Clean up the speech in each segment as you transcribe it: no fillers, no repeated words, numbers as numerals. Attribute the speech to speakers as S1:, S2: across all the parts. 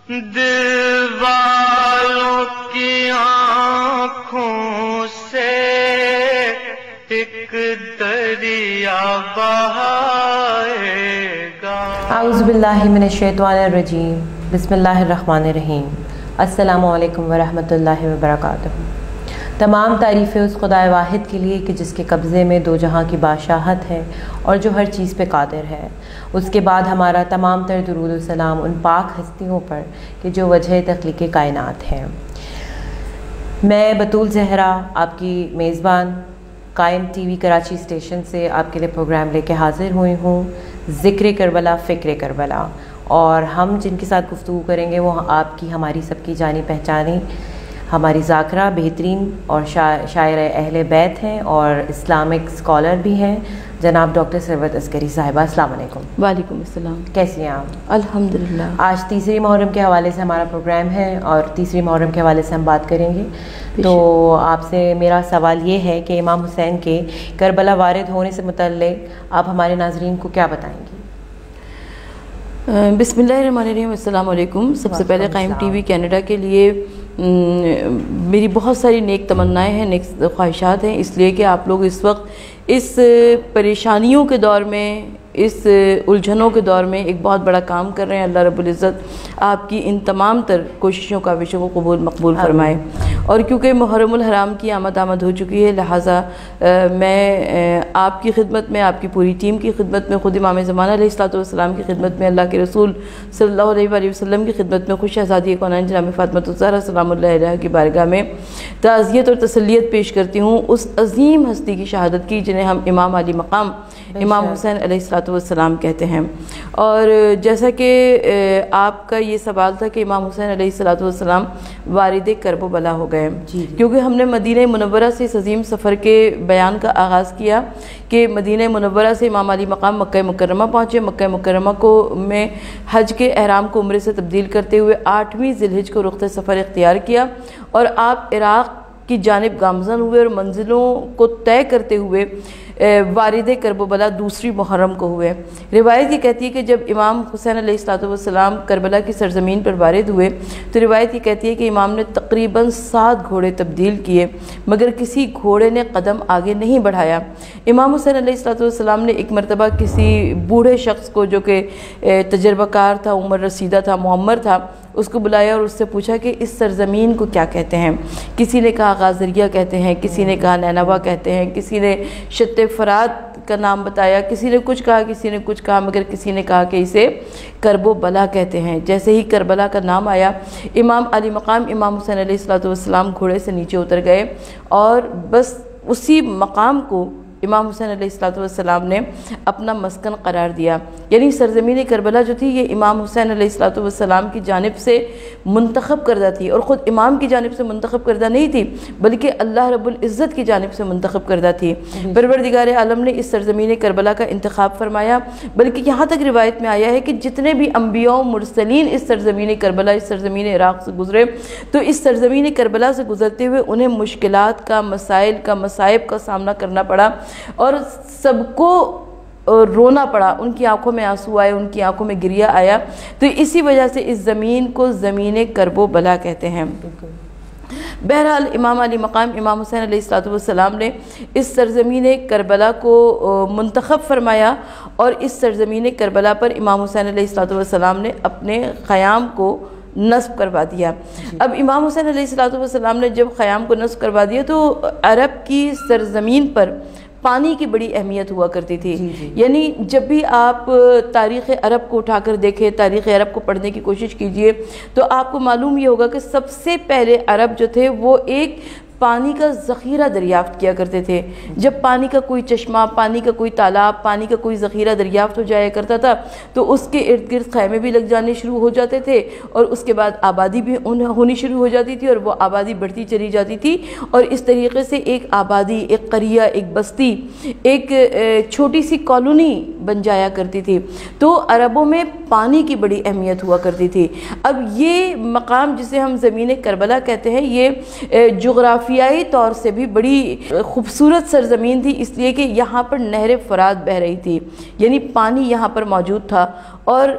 S1: دل والوں کی آنکھوں سے ایک دریا بہائے گا۔
S2: اعوذ باللہ من الشیطان الرجیم، بسم اللہ الرحمن الرحیم۔ السلام علیکم ورحمۃ اللہ وبرکاتہ۔ تمام تعریفیں اس خدائے واحد کے لیے کہ جس کے قبضے میں دو جہاں کی بادشاہت ہے اور جو ہر چیز پہ قادر ہے۔ اس کے بعد ہمارا تمام تر درود و سلام ان پاک ہستیوں پر کہ جو وجہ تخلیق کائنات ہیں۔ میں بطول زہرا آپ کی میزبان قائم ٹی وی کراچی اسٹیشن سے آپ کے لیے پروگرام لے کے حاضر ہوئی ہوں، ذکر کربلا فکر کربلا، اور ہم جن کے ساتھ گفتگو کریں گے وہ آپ کی ہماری سب کی جانی پہچانی ہماری ذاکرہ بہترین اور شاعر اہل بیت ہیں اور اسلامک اسکالر بھی ہیں، جناب ڈاکٹر ثروت عسکری صاحبہ۔ السلام علیکم۔
S3: وعلیکم السلام۔
S2: کیسی ہیں آپ؟
S3: الحمدللہ۔
S2: آج تیسری محرم کے حوالے سے ہمارا پروگرام ہے اور تیسری محرم کے حوالے سے ہم بات کریں گے۔ تو آپ سے میرا سوال یہ ہے کہ امام حسین کے کربلا وارد ہونے سے متعلق آپ ہمارے ناظرین کو کیا بتائیں گی؟
S3: بسم اللہ الرحمن الرحیم۔ السلام علیکم۔ سب سے پہلے قائم ٹی وی کینیڈا کے لیے میری بہت ساری نیک تمنائیں ہیں، نیک خواہشات ہیں، اس لیے کہ آپ لوگ اس وقت اس پریشانیوں کے دور میں، اس الجھنوں کے دور میں ایک بہت بڑا کام کر رہے ہیں۔ اللہ رب العزت آپ کی ان تمام تر کوششوں کا کاوشوں کو قبول مقبول فرمائے۔ اور کیونکہ محرم الحرام کی آمد ہو چکی ہے، لہٰذا میں آپ کی خدمت میں، آپ کی پوری ٹیم کی خدمت میں، خود امام زمانہ علیہ السلام کی خدمت میں، اللہ کے رسول صلی اللہ علیہ وآلہ وسلم کی خدمت میں، خوش شہزادی کونین جناب فاطمہ الزہرا سلام اللہ علیہا کی بارگاہ میں تعزیت اور تسلیت پیش کرتی ہوں اس عظیم ہستی کی شہادت کی جنہیں ہم امام علی مقام امام حسین علیہ السلام کہتے ہیں۔ اور جیسا کہ آپ کا یہ سوال تھا کہ امام حسین علیہ السلام وارد کرب و بلا ہو گئے، کیونکہ ہم نے مدینہ منورہ سے اس عظیم سفر کے بیان کا آغاز کیا کہ مدینہ منورہ سے امام علی مقام مکہ مکرمہ پہنچے۔ مکہ مکرمہ میں حج کے احرام کو عمرے سے تبدیل کرتے ہوئے 8ویں ذی الحجہ کو رخت سفر اختیار کیا اور آپ عراق کی جانب گامزن ہوئے اور منزلوں کو طے کرتے ہوئے وارد کرب و بلا دوسری محرم کو ہوئے۔ روایت یہ کہتی ہے کہ جب امام حسین علیہ السلام کربلا کی سرزمین پر وارد ہوئے تو روایت یہ کہتی ہے کہ امام نے تقریباً 7 گھوڑے تبدیل کیے مگر کسی گھوڑے نے قدم آگے نہیں بڑھایا۔ امام حسین علیہ السلام نے ایک مرتبہ کسی بوڑھے شخص کو جو کہ تجربہ کار تھا، عمر رسیدہ تھا، معمر تھا، اس کو بلایا اور اس سے پوچھا کہ اس سرزمین کو کیا کہتے ہیں؟ کسی نے کہا غازریہ کہتے ہیں، کسی نے کہا نینوا کہتے ہیں، کسی نے شت فرات کا نام بتایا، کسی نے کچھ کہا، کسی نے کچھ کہا، مگر کسی نے کہا کہ اسے کرب و بلا کہتے ہیں۔ جیسے ہی کربلا کا نام آیا، امام علی مقام امام حسین علیہ السلام گھوڑے سے نیچے اتر گئے اور بس اسی مقام کو امام حسین علیہ السلام نے اپنا مسکن قرار دیا۔ یعنی سرزمین کربلا جو تھی یہ امام حسین علیہ السلام کی جانب سے منتخب کردہ تھی، اور خود امام کی جانب سے منتخب کردہ نہیں تھی بلکہ اللہ رب العزت کی جانب سے منتخب کردہ تھی۔ پروردگار عالم نے اس سرزمین کربلا کا انتخاب فرمایا، بلکہ یہاں تک روایت میں آیا ہے کہ جتنے بھی انبیاء و مرسلین اس سرزمین کربلا، اس سرزمین عراق سے گزرے تو اس سرزمین کربلا سے گزرتے ہوئے انہیں مشکلات کا، مسائل کا، مصائب کا سامنا کرنا پڑا اور سب کو رونا پڑا، ان کی آنکھوں میں آنسو آئے، ان کی آنکھوں میں گریہ آیا۔ تو اسی وجہ سے اس زمین کو زمین کرب و بلا کہتے ہیں۔ بہرحال امام علی مقام امام حسین علیہ السلام نے اس سرزمین کربلا کو منتخب فرمایا اور اس سرزمین کربلا پر امام حسین علیہ السلام نے اپنے خیام کو نصب کروا دیا۔ اب امام حسین علیہ السلام نے جب خیام کو نصب کروا دیا تو عرب کی سرزمین پر پانی کی بڑی اہمیت ہوا کرتی تھی۔ یعنی جب بھی آپ تاریخ عرب کو اٹھا کر دیکھیں، تاریخ عرب کو پڑھنے کی کوشش کیجئے تو آپ کو معلوم یہ ہوگا کہ سب سے پہلے عرب جو تھے وہ ایک پانی کا ذخیرہ دریافت کیا کرتے تھے۔ جب پانی کا کوئی چشمہ، پانی کا کوئی تالاب، پانی کا کوئی ذخیرہ دریافت ہو جایا کرتا تھا تو اس کے ارد گرد خیمے بھی لگ جانے شروع ہو جاتے تھے اور اس کے بعد آبادی بھی ہونی شروع ہو جاتی تھی اور وہ آبادی بڑھتی چلی جاتی تھی اور اس طریقے سے ایک آبادی، ایک قریہ، ایک بستی، ایک چھوٹی سی کالونی بن جایا کرتی تھی۔ تو عربوں میں پانی کی بڑی اہمیت ہوا کرتی تھی۔ اب یہ مقام جسے ہم زمین کربلا کہتے ہیں، یہ جغرافی جغرافیائی طور سے بھی بڑی خوبصورت سرزمین تھی، اس لیے کہ یہاں پر نہر فرات بہہ رہی تھی، یعنی پانی یہاں پر موجود تھا، اور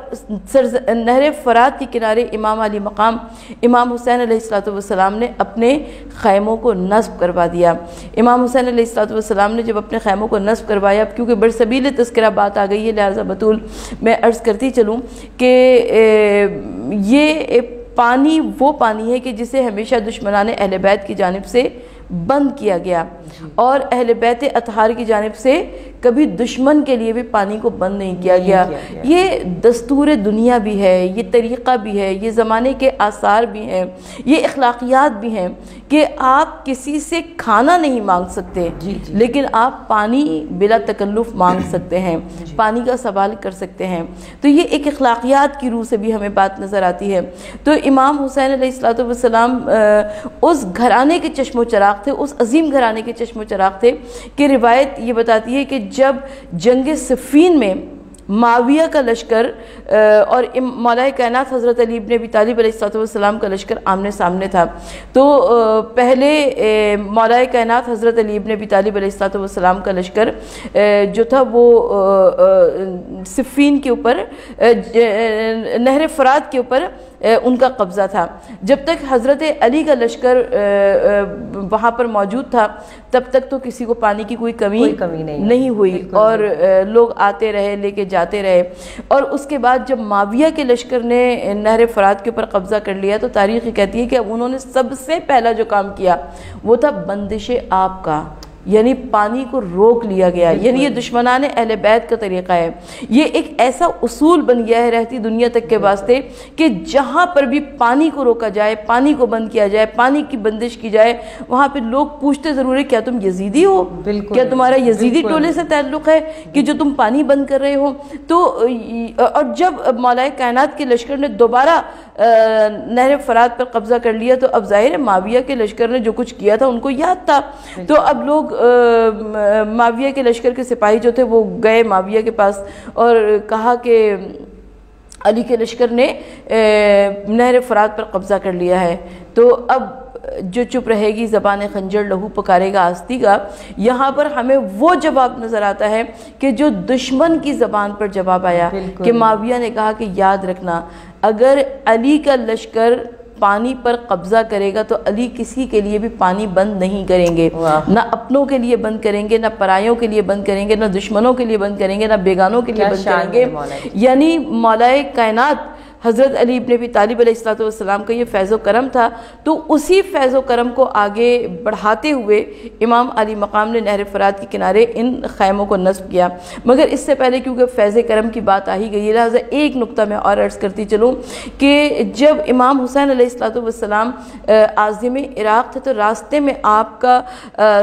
S3: نہر فرات کے کنارے امام علی مقام امام حسین علیہ السلام نے اپنے خیموں کو نصب کروا دیا۔ امام حسین علیہ السلام نے جب اپنے خیموں کو نصب کروایا، اب کیونکہ برسبیل تذکرہ بات آ گئی ہے، لہٰذا بطول میں عرض کرتی چلوں کہ یہ پانی وہ پانی ہے کہ جسے ہمیشہ دشمنان اہل بیت کی جانب سے بند کیا گیا، اور اہل بیت اطہار کی جانب سے کبھی دشمن کے لیے بھی پانی کو بند نہیں کیا گیا۔ یہ دستور دنیا بھی ہے، یہ طریقہ بھی ہے، یہ زمانے کے آثار بھی ہیں، یہ اخلاقیات بھی ہیں کہ آپ کسی سے کھانا نہیں مانگ سکتے، لیکن آپ پانی بلا تکلف مانگ سکتے ہیں، پانی کا سوال کر سکتے ہیں۔ تو یہ ایک اخلاقیات کی روح سے بھی ہمیں بات نظر آتی ہے۔ تو امام حسین علیہ السلام اس گھرانے کے چشم و چراغ تھے، اس عظیم گھرانے کے چشم و چراغ تھے کہ روایت یہ بتاتی ہے کہ جب جنگ صفین میں معاویہ کا لشکر اور مولا کائنات حضرت علی ابن ابی طالب علیہ السلام کا لشکر آمنے سامنے تھا، تو پہلے مولا کائنات حضرت علی ابن ابی طالب علیہ السلام کا لشکر جو تھا وہ صفین کے اوپر نہر فرات کے اوپر ان کا قبضہ تھا۔ جب تک حضرت علی کا لشکر وہاں پر موجود تھا تب تک تو کسی کو پانی کی کوئی کمی نہیں ہوئی، اور لوگ آتے رہے، لے کے جاتے رہے۔ اور اس کے بعد جب معاویہ کے لشکر نے نہر فرات کے اوپر قبضہ کر لیا تو تاریخ کہتی ہے کہ اب انہوں نے سب سے پہلا جو کام کیا وہ تھا بندش آب کا، یعنی پانی کو روک لیا گیا۔ یعنی یہ دشمنان اہل بیت کا طریقہ ہے، یہ ایک ایسا اصول بن گیا ہے رہتی دنیا تک کے واسطے کہ جہاں پر بھی پانی کو روکا جائے، پانی کو بند کیا جائے، پانی کی بندش کی جائے، وہاں پہ لوگ پوچھتے ضرور ہے کیا تم یزیدی ہو؟ کیا تمہارا یزیدی ٹولے سے تعلق ہے کہ جو تم پانی بند کر رہے ہو؟ تو اور جب مولا کائنات کے لشکر نے دوبارہ نہر فرات پر قبضہ کر لیا تو اب ظاہر ہے معاویہ کے لشکر نے جو کچھ کیا تھا ان کو یاد تھا، تو اب لوگ معاویہ کے لشکر کے سپاہی جو تھے وہ گئے معاویہ کے پاس اور کہا کہ علی کے لشکر نے نہر فرات پر قبضہ کر لیا ہے۔ تو اب جو چپ رہے گی زبان خنجر لہو پکارے گا آستی کا، یہاں پر ہمیں وہ جواب نظر آتا ہے کہ جو دشمن کی زبان پر جواب آیا کہ معاویہ نے کہا کہ یاد رکھنا اگر علی کا لشکر پانی پر قبضہ کرے گا تو علی کسی کے لیے بھی پانی بند نہیں کریں گے، نہ اپنوں کے لیے بند کریں گے، نہ پرایوں کے لیے بند کریں گے، نہ دشمنوں کے لیے بند کریں گے، نہ بیگانوں کے لیے بند کریں گے۔ یعنی مولا کائنات حضرت علی ابن ابی طالب علیہ السلام کا یہ فیض و کرم تھا، تو اسی فیض و کرم کو آگے بڑھاتے ہوئے امام علی مقام نے نہر فرات کے کنارے ان خیموں کو نصب کیا۔ مگر اس سے پہلے کیونکہ فیض کرم کی بات آ ہی گئی ہے، لہٰذا ایک نقطہ میں اور عرض کرتی چلوں کہ جب امام حسین علیہ السلام عازم عراق تھے تو راستے میں آپ کا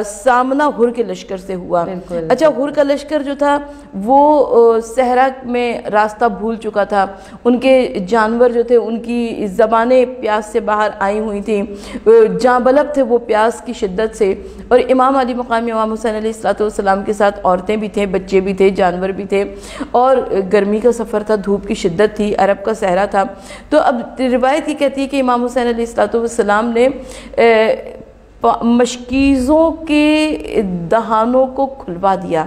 S3: سامنا ہر کے لشکر سے ہوا۔ اچھا، ہر کا لشکر جو تھا وہ صحرا میں راستہ بھول چکا تھا، ان کے جانور جو تھے ان کی زبانیں پیاس سے باہر آئی ہوئی تھیں، جاں بلب تھے وہ پیاس کی شدت سے، اور امام علی مقام امام حسین علیہ السلام کے ساتھ عورتیں بھی تھیں، بچے بھی تھے، جانور بھی تھے، اور گرمی کا سفر تھا، دھوپ کی شدت تھی، عرب کا صحرا تھا۔ تو اب روایت یہ کہتی ہے کہ امام حسین علیہ السلام نے مشکیزوں کے دہانوں کو کھلوا دیا،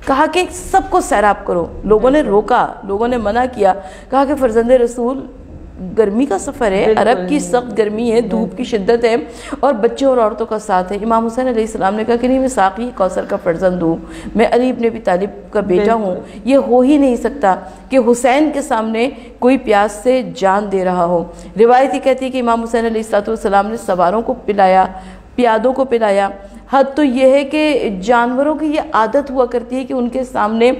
S3: کہا کہ سب کو سیراب کرو۔ لوگوں نے روکا، لوگوں نے منع کیا، کہا کہ فرزند رسول گرمی کا سفر ہے، عرب کی سخت گرمی ہے، دھوپ کی شدت ہے، اور بچوں اور عورتوں کا ساتھ ہے۔ امام حسین علیہ السلام نے کہا کہ نہیں، میں ساقی کوثر کا فرزند ہوں، میں علی ابن ابی طالب کا بیٹا ہوں، یہ ہو ہی نہیں سکتا کہ حسین کے سامنے کوئی پیاس سے جان دے رہا ہو۔ روایت یہ کہتی ہے کہ امام حسین علیہ السلام نے سواروں کو پلایا، پیادوں کو پلایا۔ حد تو یہ ہے کہ جانوروں کی یہ عادت ہوا کرتی ہے کہ ان کے سامنے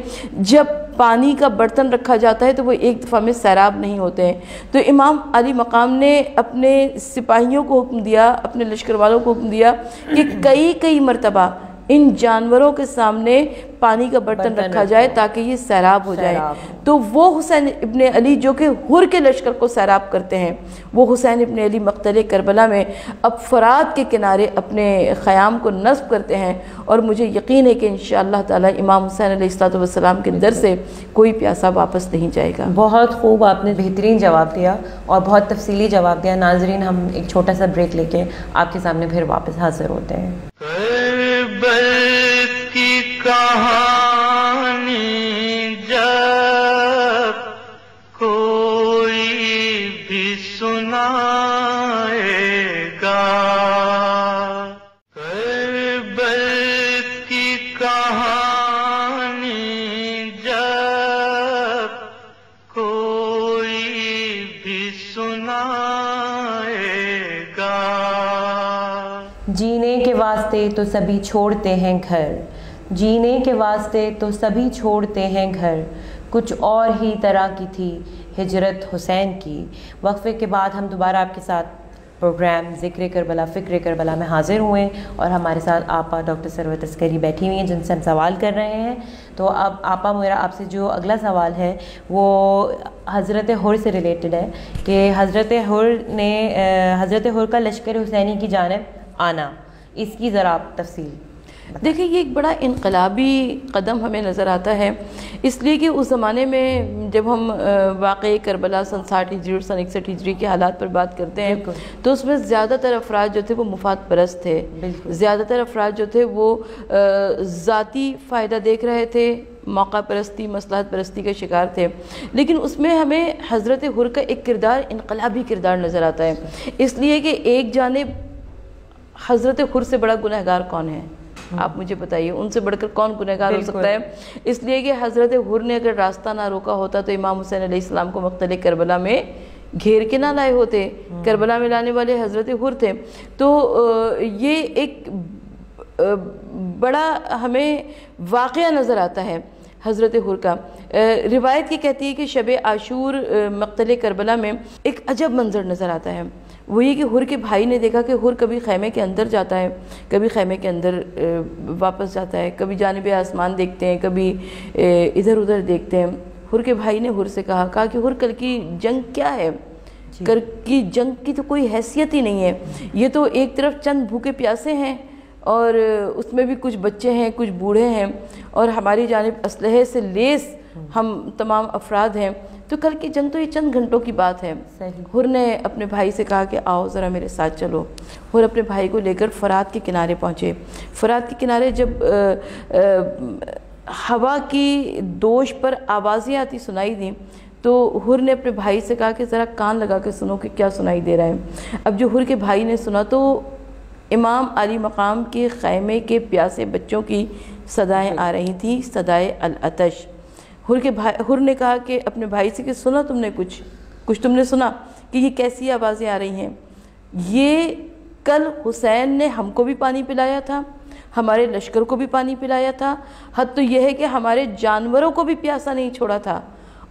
S3: جب پانی کا برتن رکھا جاتا ہے تو وہ ایک دفعہ میں سیراب نہیں ہوتے ہیں۔ تو امام علی مقام نے اپنے سپاہیوں کو حکم دیا، اپنے لشکر والوں کو حکم دیا کہ کئی مرتبہ ان جانوروں کے سامنے پانی کا برتن رکھا جائے تاکہ یہ سیراب ہو جائے. تو وہ حسین ابن علی جو کہ حر کے لشکر کو سیراب کرتے ہیں، وہ حسین ابن علی مقتل کربلا میں اب فرات کے کنارے اپنے خیام کو نصب کرتے ہیں، اور مجھے یقین ہے کہ انشاءاللہ تعالی امام حسین علیہ السلام کے در سے کوئی پیاسا واپس نہیں جائے گا.
S2: بہت خوب، آپ نے بہترین جواب دیا اور بہت تفصیلی جواب دیا. ناظرین، ہم ایک چھوٹا سا بریک لے کے آپ کے سامنے پھر واپس حاضر ہوتے ہیں.
S1: کربل کی کہانی جب کوئی بھی سنائے گا، کربل کی کہانی جب کوئی بھی سنائے گا.
S2: جینے کے واسطے تو سبھی چھوڑتے ہیں گھر، جینے کے واسطے تو سبھی چھوڑتے ہیں گھر، کچھ اور ہی طرح کی تھی ہجرت حسین کی. وقفے کے بعد ہم دوبارہ آپ کے ساتھ پروگرام ذکر کربلا فکر کربلا میں حاضر ہوئے، اور ہمارے ساتھ آپا ڈاکٹر ثروت عسکری بیٹھی ہوئی ہیں جن سے ہم سوال کر رہے ہیں. تو اب آپا، میرا آپ سے جو اگلا سوال ہے وہ حضرت حر سے ریلیٹڈ ہے کہ حضرت حر کا لشکر حسینی کی جانب آنا، اس کی ذرا آپ تفصیل.
S3: دیکھیں، یہ ایک بڑا انقلابی قدم ہمیں نظر آتا ہے، اس لیے کہ اس زمانے میں جب ہم واقعی کربلا سن 60 ہجری اور سن 61 ہجری کے حالات پر بات کرتے ہیں تو اس میں زیادہ تر افراد جو تھے وہ مفاد پرست تھے. زیادہ تر افراد جو تھے وہ ذاتی فائدہ دیکھ رہے تھے، موقع پرستی، مصلحت پرستی کا شکار تھے. لیکن اس میں ہمیں حضرت حر کا ایک کردار انقلابی کردار نظر آتا ہے، اس لیے کہ ایک جانب حضرت حر سے بڑا گنہگار کون ہے؟ آپ مجھے بتائیے، ان سے بڑھ کر کون گنہگار ہو سکتا ہے؟ اس لیے کہ حضرت حر نے اگر راستہ نہ روکا ہوتا تو امام حسین علیہ السلام کو مقتل کربلا میں گھیر کے نہ لائے ہوتے. کربلا میں لانے والے حضرت حر تھے. تو یہ ایک بڑا ہمیں واقعہ نظر آتا ہے حضرت حر کا. روایت یہ کہتی ہے کہ شب عاشور مقتل کربلا میں ایک عجب منظر نظر آتا ہے. وہ یہ کہ حر کے بھائی نے دیکھا کہ حر کبھی خیمے کے اندر جاتا ہے، کبھی خیمے کے اندر واپس جاتا ہے، کبھی جانب آسمان دیکھتے ہیں، کبھی ادھر ادھر دیکھتے ہیں. حر کے بھائی نے حر سے کہا کہ حر کل کی جنگ کیا ہے؟ کل کی جنگ کی تو کوئی حیثیت ہی نہیں ہے. یہ تو ایک طرف چند بھوکے پیاسے ہیں اور اس میں بھی کچھ بچے ہیں، کچھ بوڑھے ہیں، اور ہماری جانب اسلحے سے لیس ہم تمام افراد ہیں. تو کل کی جنگ تو یہ چند گھنٹوں کی بات ہے. حر نے اپنے بھائی سے کہا کہ آؤ ذرا میرے ساتھ چلو. حر اپنے بھائی کو لے کر فرات کے کنارے پہنچے. فرات کے کنارے جب ہوا کی دوش پر آوازیں آتی سنائی دیں تو حر نے اپنے بھائی سے کہا کہ ذرا کان لگا کے سنو کہ کیا سنائی دے رہا ہے. اب جو حر کے بھائی نے سنا تو امام علی مقام کے خیمے کے پیاسے بچوں کی صدائیں آ رہی تھیں، صدائے العطش. حر نے کہا کہ اپنے بھائی سے کہ سنا تم نے کچھ تم نے سنا کہ یہ کیسی آوازیں آ رہی ہیں؟ یہ کل حسین نے ہم کو بھی پانی پلایا تھا، ہمارے لشکر کو بھی پانی پلایا تھا، حد تو یہ ہے کہ ہمارے جانوروں کو بھی پیاسا نہیں چھوڑا تھا،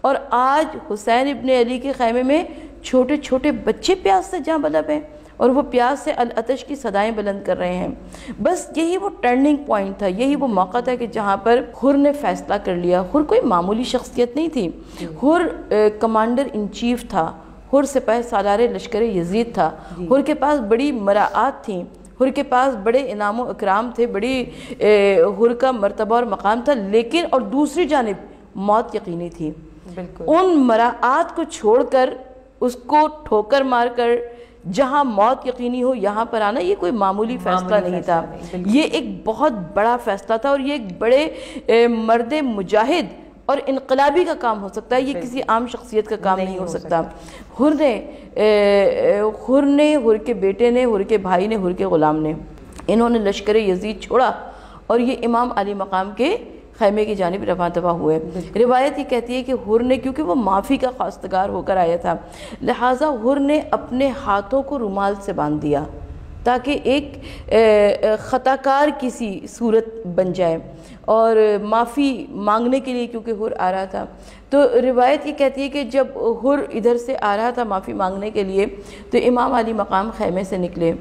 S3: اور آج حسین ابن علی کے خیمے میں چھوٹے چھوٹے بچے پیاس سے جاں بلب ہیں اور وہ پیاس سے العطش کی صدائیں بلند کر رہے ہیں. بس یہی وہ ٹرننگ پوائنٹ تھا، یہی وہ موقع تھا کہ جہاں پر حر نے فیصلہ کر لیا. حر کوئی معمولی شخصیت نہیں تھی، حر کمانڈر ان چیف تھا، حر سپہ سالار لشکر یزید تھا. حر کے پاس بڑی مراعات تھیں، حر کے پاس بڑے انعام و اکرام تھے، بڑی حر کا مرتبہ اور مقام تھا، لیکن اور دوسری جانب موت یقینی تھی. ان مراعات کو چھوڑ کر، اس کو ٹھوکر مار کر جہاں موت یقینی ہو یہاں پر آنا، یہ کوئی معمولی فیصلہ نہیں تھا، یہ ایک بہت بڑا فیصلہ تھا، اور یہ ایک بڑے مرد مجاہد اور انقلابی کا کام ہو سکتا ہے، یہ کسی عام شخصیت کا کام نہیں ہو سکتا. حر نے حر کے بیٹے نے، حر کے بھائی نے، حر کے غلام نے، انہوں نے لشکر یزید چھوڑا اور یہ امام علی مقام کے خیمے کی جانب رواں دوا ہوئے. روایت یہ کہتی ہے کہ حر نے، کیونکہ وہ معافی کا خواستگار ہو کر آیا تھا، لہٰذا حر نے اپنے ہاتھوں کو رومال سے باندھ دیا. تاکہ ایک خطا کار کسی صورت بن جائے، اور معافی مانگنے کے لیے کیونکہ حر آ رہا تھا۔ تو روایت یہ کہتی ہے کہ جب حر ادھر سے آ رہا تھا معافی مانگنے کے لیے تو امام علی مقام خیمے سے نکلے،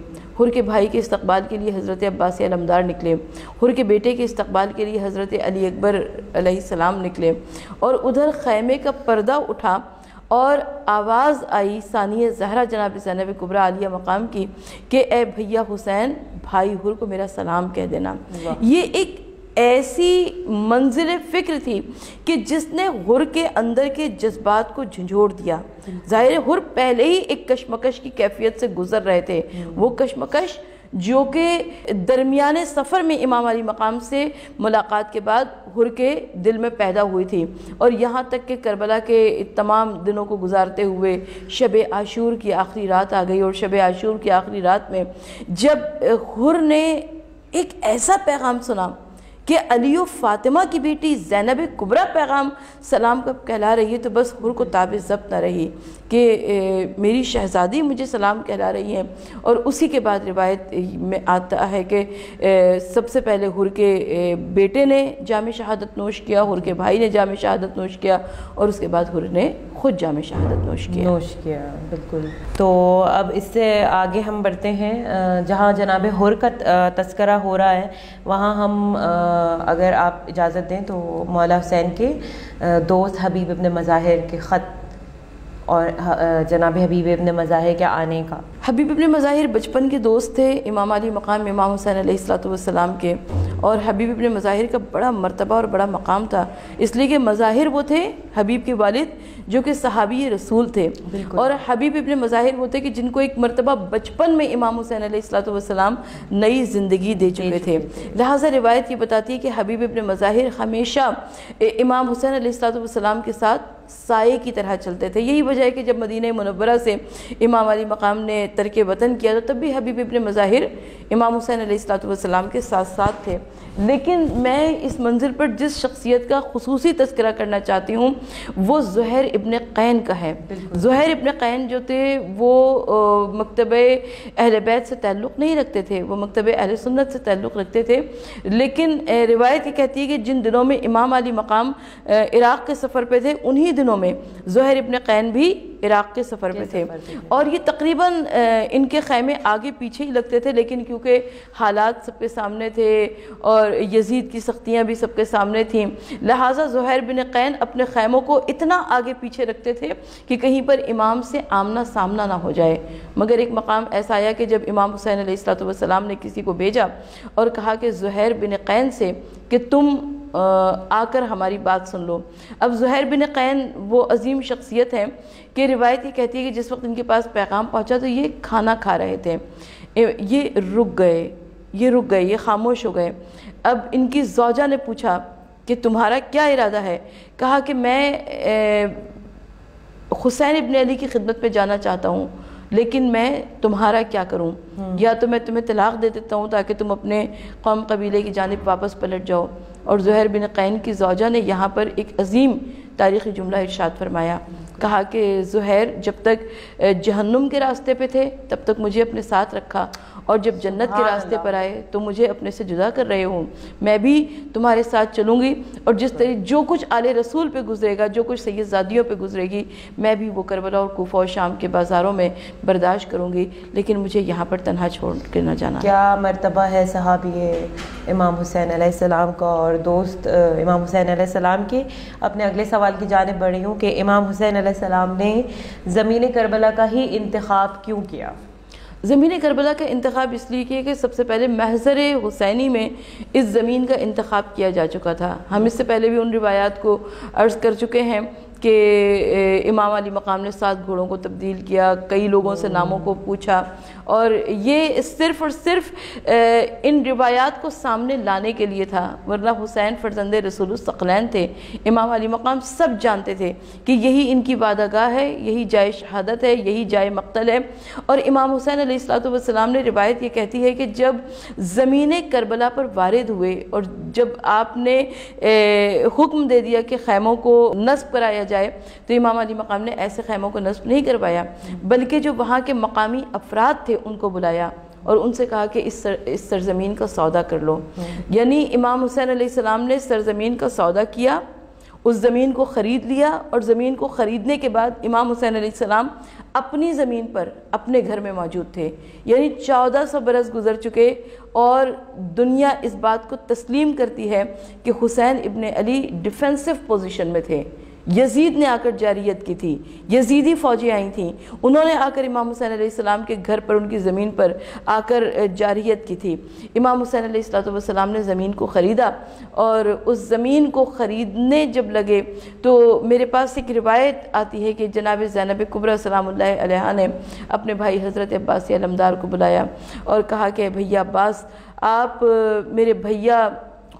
S3: حر کے بھائی کے استقبال کے لیے حضرت عباس علمدار نکلے، حر کے بیٹے کے استقبال کے لیے حضرت علی اکبر علیہ السلام نکلے، اور ادھر خیمے کا پردہ اٹھا اور آواز آئی ثانیہ زہرا جناب زینب کبریٰ عالیہ مقام کی کہ اے بھیا حسین، بھائی حر کو میرا سلام کہہ دینا۔ یہ ایک ایسی منزل فکر تھی کہ جس نے حر کے اندر کے جذبات کو جھنجھوڑ دیا۔ ظاہر حر پہلے ہی ایک کشمکش کی کیفیت سے گزر رہے تھے، وہ کشمکش جو کہ درمیان سفر میں امام علی مقام سے ملاقات کے بعد حر کے دل میں پیدا ہوئی تھی، اور یہاں تک کہ کربلا کے تمام دنوں کو گزارتے ہوئے شب عاشور کی آخری رات آ گئی، اور شب عاشور کی آخری رات میں جب حر نے ایک ایسا پیغام سنا کہ علی و فاطمہ کی بیٹی زینب کبریٰ پیغام سلام کب کہلا رہی ہے، تو بس حر کو تاب ضبط نہ رہی کہ میری شہزادی مجھے سلام کہلا رہی ہیں۔ اور اسی کے بعد روایت میں آتا ہے کہ سب سے پہلے حر کے بیٹے نے جام شہادت نوش کیا، حر کے بھائی نے جام شہادت نوش کیا، اور اس کے بعد حر نے خود جام شہادت نوش کیا۔
S2: بالکل۔ تو اب اس سے آگے ہم بڑھتے ہیں، جہاں جناب حر کا تذکرہ ہو رہا ہے وہاں ہم اگر آپ اجازت دیں تو مولا حسین کے دوست حبیب ابن مظاہر کے خط اور جناب حبیب ابن مظاہر کے آنے کا۔
S3: حبیب ابن مظاہر بچپن کے دوست تھے امام علی مقام امام حسین علیہ السلام کے، اور حبیب ابن مظاہر کا بڑا مرتبہ اور بڑا مقام تھا، اس لیے کہ مظاہر وہ تھے حبیب کے والد جو کہ صحابی رسول تھے، اور حبیب ابن مظاہر وہ تھے کہ جن کو ایک مرتبہ بچپن میں امام حسین علیہ السلام نئی زندگی دے چکے تھے۔ لہٰذا روایت یہ بتاتی ہے کہ حبیب ابن مظاہر ہمیشہ امام حسین علیہ السلام کے ساتھ سائے کی طرح چلتے تھے۔ یہی وجہ ہے کہ جب مدینہ منورہ سے امام علی مقام نے ترک وطن کیا تو تب بھی حبیب ابن مظاہر امام حسین علیہ السلام کے ساتھ ساتھ تھے۔ لیکن میں اس منزل پر جس شخصیت کا خصوصی تذکرہ کرنا چاہتی ہوں وہ زہیر ابن قین کا ہے۔ زہیر ابن قین جو تھے وہ مکتبہ اہل بیت سے تعلق نہیں رکھتے تھے، وہ مکتبہ اہل سنت سے تعلق رکھتے تھے، لیکن روایت یہ کہتی ہے کہ جن دنوں میں امام علی مقام عراق کے سفر پہ تھے انہی دنوں میں زہیر ابن قین بھی عراق کے سفر پہ تھے، اور یہ تقریباً ان کے خیمے آگے پیچھے ہی لگتے تھے، لیکن کیونکہ حالات سب کے سامنے تھے اور یزید کی سختیاں بھی سب کے سامنے تھیں، لہٰذا زہیر بن قین اپنے خیموں کو اتنا آگے پیچھے رکھتے تھے کہ کہیں پر امام سے آمنا سامنا نہ ہو جائے۔ مگر ایک مقام ایسا آیا کہ جب امام حسین علیہ السلام نے کسی کو بھیجا اور کہا کہ زہیر بن قین سے کہ تم آ کر ہماری بات سن لو۔ اب زہیر بن قین وہ عظیم شخصیت ہیں کہ روایت یہ کہتی ہے کہ جس وقت ان کے پاس پیغام پہنچا تو یہ کھانا کھا رہے تھے، یہ رک گئے، یہ خاموش ہو گئے۔ اب ان کی زوجہ نے پوچھا کہ تمہارا کیا ارادہ ہے؟ کہا کہ میں حسین ابن علی کی خدمت پہ جانا چاہتا ہوں، لیکن میں تمہارا کیا کروں؟ یا تو میں تمہیں طلاق دے دیتا ہوں تاکہ تم اپنے قوم قبیلے کی جانب واپس پلٹ جاؤ۔ اور زہیر بن قین کی زوجہ نے یہاں پر ایک عظیم تاریخی جملہ ارشاد فرمایا، کہا کہ زہیر جب تک جہنم کے راستے پہ تھے تب تک مجھے اپنے ساتھ رکھا، اور جب جنت کے راستے پر آئے تو مجھے اپنے سے جدا کر رہے ہوں، میں بھی تمہارے ساتھ چلوں گی، اور جس طرح جو کچھ آل رسول پہ گزرے گا، جو کچھ سید زادیوں پہ گزرے گی، میں بھی وہ کربلا اور کوفہ اور شام کے بازاروں میں برداشت کروں گی، لیکن مجھے یہاں پر تنہا چھوڑ کے نہ جانا۔
S2: کیا مرتبہ ہے صحابی امام حسین علیہ السلام کا اور دوست امام حسین علیہ السلام کی۔ اپنے اگلے سوال کی جانب بڑھی ہوں کہ امام حسین علیہ السلام نے زمین کربلا کا ہی انتخاب کیوں کیا؟
S3: زمین کربلا کا انتخاب اس لیے کیا کہ سب سے پہلے محضر حسینی میں اس زمین کا انتخاب کیا جا چکا تھا۔ ہم اس سے پہلے بھی ان روایات کو عرض کر چکے ہیں کہ امام علی مقام نے 7 گھوڑوں کو تبدیل کیا، کئی لوگوں سے ناموں کو پوچھا، اور یہ صرف اور صرف ان روایات کو سامنے لانے کے لیے تھا، ورنہ حسین فرزند رسول الثقلین تھے۔ امام علی مقام سب جانتے تھے کہ یہی ان کی وعدہ گاہ ہے، یہی جائے شہادت ہے، یہی جائے مقتل ہے۔ اور امام حسین علیہ السلام نے روایت یہ کہتی ہے کہ جب زمین کربلا پر وارد ہوئے اور جب آپ نے حکم دے دیا کہ خیموں کو نصب کرایا جائے، تو امام علی مقام نے ایسے خیموں کو نصب نہیں کروایا، بلکہ جو وہاں کے مقامی افراد تھے ان کو بلایا اور ان سے کہا کہ اس سرزمین کا سودا کر لو۔ یعنی امام حسین علیہ السلام نے سرزمین کا سودا کیا، اس زمین کو خرید لیا، اور زمین کو خریدنے کے بعد امام حسین علیہ السلام اپنی زمین پر اپنے گھر میں موجود تھے۔ یعنی 1400 برس گزر چکے اور دنیا اس بات کو تسلیم کرتی ہے کہ حسین ابن علی ڈیفینسو پوزیشن میں تھے۔ یزید نے آ کر جاریت کی تھی، یزیدی فوجیں آئی تھیں، انہوں نے آ کر امام حسین علیہ السلام کے گھر پر ان کی زمین پر آ کر جاریت کی تھی۔ امام حسین علیہ السلام نے زمین کو خریدا، اور اس زمین کو خریدنے جب لگے تو میرے پاس ایک روایت آتی ہے کہ جناب زینب کبریٰ سلام اللہ علیہا نے اپنے بھائی حضرت عباس علمدار کو بلایا اور کہا کہ بھیا عباس، آپ میرے بھیا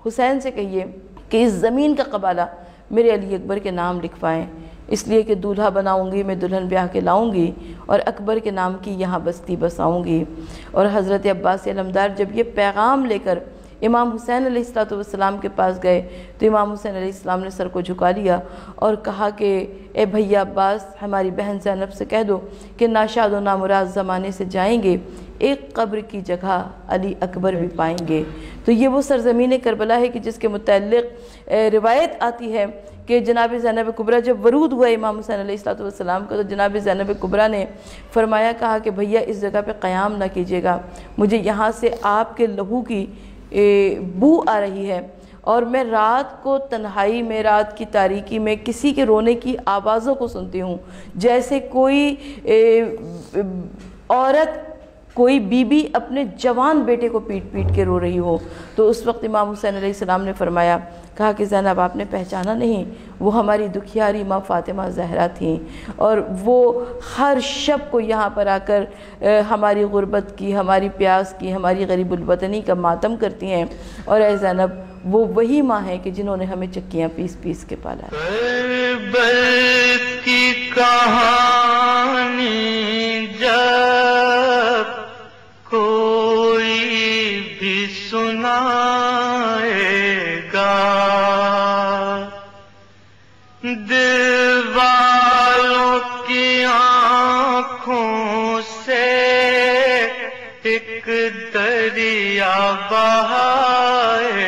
S3: حسین سے کہیے کہ اس زمین کا قبالہ میرے علی اکبر کے نام لکھوائیں، اس لیے کہ دولہا بناؤں گی میں، دلہن بیاہ کے لاؤں گی، اور اکبر کے نام کی یہاں بستی بساؤں گی۔ اور حضرت عباس علمدار جب یہ پیغام لے کر امام حسین علیہ السلام کے پاس گئے تو امام حسین علیہ السلام نے سر کو جھکا لیا اور کہا کہ اے بھیا عباس، ہماری بہن زینب سے کہہ دو کہ ناشاد و نامراد زمانے سے جائیں گے، ایک قبر کی جگہ علی اکبر بھی پائیں گے۔ تو یہ وہ سرزمین کربلا ہے کہ جس کے متعلق روایت آتی ہے کہ جناب زینب کبریٰ جب ورود ہوا امام حسین علیہ السلام کا تو جناب زینب کبریٰ نے فرمایا، کہا کہ بھیا اس جگہ پہ قیام نہ کیجیے گا، مجھے یہاں سے آپ کے لہو کی بو آ رہی ہے، اور میں رات کو تنہائی میں، رات کی تاریکی میں کسی کے رونے کی آوازوں کو سنتی ہوں، جیسے کوئی عورت، کوئی بی بی اپنے جوان بیٹے کو پیٹ پیٹ کے رو رہی ہو۔ تو اس وقت امام حسین علیہ السلام نے فرمایا، کہا کہ زینب آپ نے پہچانا نہیں، وہ ہماری دکھیاری ماں فاطمہ زہرا تھیں، اور وہ ہر شب کو یہاں پر آ کر ہماری غربت کی، ہماری پیاس کی، ہماری غریب الوطنی کا ماتم کرتی ہیں، اور اے زینب وہ وہی ماں ہیں کہ جنہوں نے ہمیں چکیاں پیس پیس کے پالا ہے۔
S1: کربلا کی کہانی جب کوئی بھی سنائے گا، دل والوں کی آنکھوں سے ایک دریا بہائے